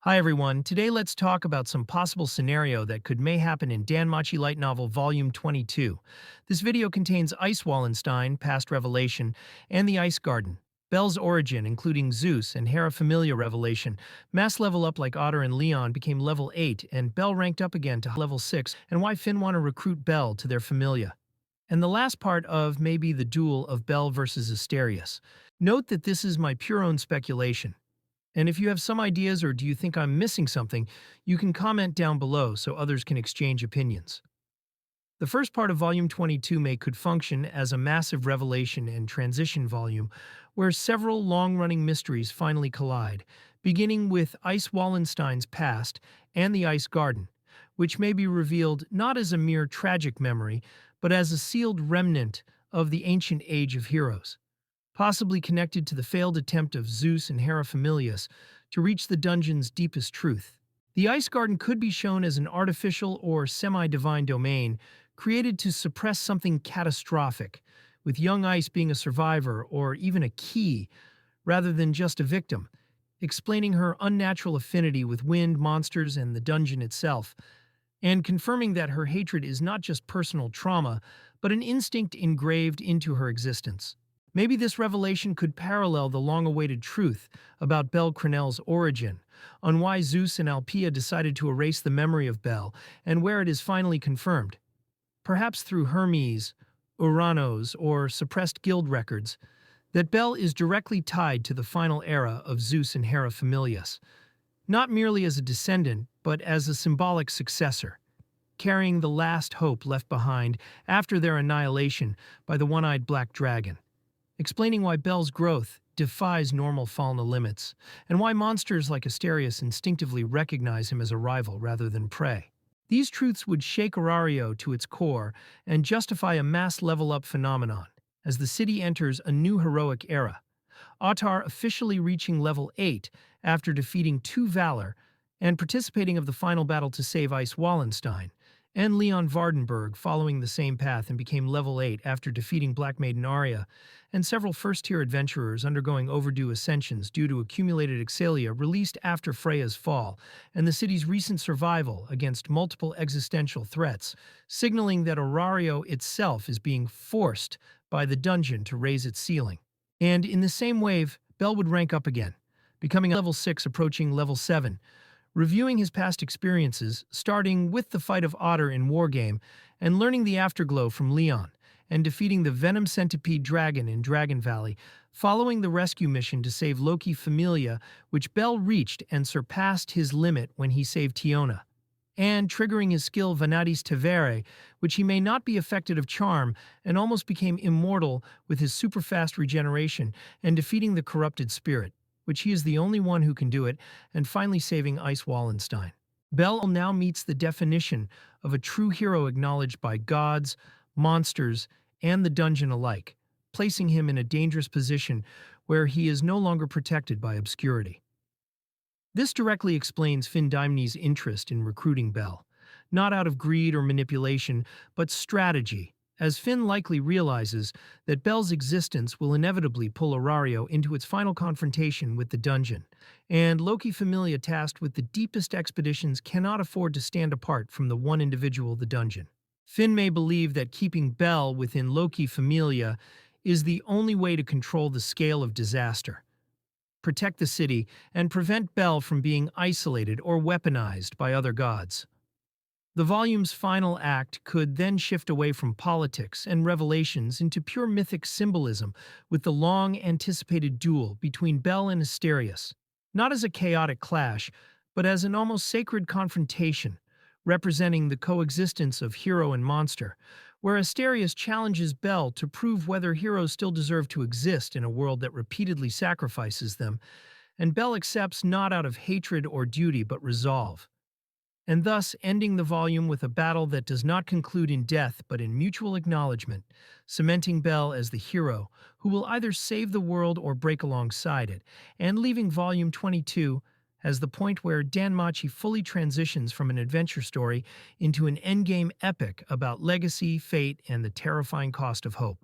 Hi everyone, today let's talk about some possible scenario that may happen in Danmachi light novel Volume 22. This video contains Ice Wallenstein, Past Revelation, and the Ice Garden. Belle's origin, including Zeus and Hera Familia revelation, mass level up like Otter and Leon became level 8 and Belle ranked up again to level 6, and why Finn want to recruit Belle to their Familia. And the last part of maybe the duel of Belle versus Asterius. Note that this is my pure own speculation. And if you have some ideas or do you think I'm missing something, you can comment down below so others can exchange opinions. The first part of Volume 22 could function as a massive revelation and transition volume where several long-running mysteries finally collide, beginning with Ice Wallenstein's past and the Ice Garden, which may be revealed not as a mere tragic memory, but as a sealed remnant of the ancient age of heroes, possibly connected to the failed attempt of Zeus and Hera Familius to reach the dungeon's deepest truth. The Ice Garden could be shown as an artificial or semi-divine domain created to suppress something catastrophic, with young Ice being a survivor or even a key rather than just a victim, explaining her unnatural affinity with wind, monsters, and the dungeon itself, and confirming that her hatred is not just personal trauma, but an instinct engraved into her existence. Maybe this revelation could parallel the long-awaited truth about Belle Crenel's origin, on why Zeus and Alpia decided to erase the memory of Belle, and where it is finally confirmed. Perhaps through Hermes, Uranos, or suppressed guild records, that Belle is directly tied to the final era of Zeus and Hera Familius, not merely as a descendant, but as a symbolic successor, carrying the last hope left behind after their annihilation by the one-eyed black dragon, explaining why Belle's growth defies normal fauna limits, and why monsters like Asterius instinctively recognize him as a rival rather than prey. These truths would shake Orario to its core and justify a mass level-up phenomenon, as the city enters a new heroic era, Ottar officially reaching level 8 after defeating 2 Valor and participating of the final battle to save Ice Wallenstein, and Leon Vardenberg following the same path and became level 8 after defeating Black Maiden Arya, and several first-tier adventurers undergoing overdue ascensions due to accumulated exalia released after Freya's fall, and the city's recent survival against multiple existential threats, signaling that Orario itself is being forced by the dungeon to raise its ceiling. And in the same wave, Belle would rank up again, becoming level 6 approaching level 7, reviewing his past experiences, starting with the fight of Otter in Wargame, and learning the afterglow from Leon, and defeating the Venom Centipede Dragon in Dragon Valley, following the rescue mission to save Loki Familia, which Belle reached and surpassed his limit when he saved Tiona, and triggering his skill Vanadis Tavere, which he may not be affected of charm, and almost became immortal with his super-fast regeneration, and defeating the corrupted spirit, which he is the only one who can do it, and finally saving Ice Wallenstein. Belle now meets the definition of a true hero acknowledged by gods, monsters, and the dungeon alike, placing him in a dangerous position where he is no longer protected by obscurity. This directly explains Finn Dimny's interest in recruiting Belle, not out of greed or manipulation, but strategy, as Finn likely realizes that Belle's existence will inevitably pull Orario into its final confrontation with the dungeon, and Loki Familia tasked with the deepest expeditions cannot afford to stand apart from the one individual, the dungeon. Finn may believe that keeping Belle within Loki Familia is the only way to control the scale of disaster, protect the city, and prevent Belle from being isolated or weaponized by other gods. The volume's final act could then shift away from politics and revelations into pure mythic symbolism with the long-anticipated duel between Belle and Asterius, not as a chaotic clash, but as an almost sacred confrontation, representing the coexistence of hero and monster, where Asterius challenges Belle to prove whether heroes still deserve to exist in a world that repeatedly sacrifices them, and Belle accepts not out of hatred or duty but resolve, and thus ending the volume with a battle that does not conclude in death but in mutual acknowledgement, cementing Belle as the hero who will either save the world or break alongside it, and leaving Volume 22 as the point where Danmachi fully transitions from an adventure story into an endgame epic about legacy, fate, and the terrifying cost of hope.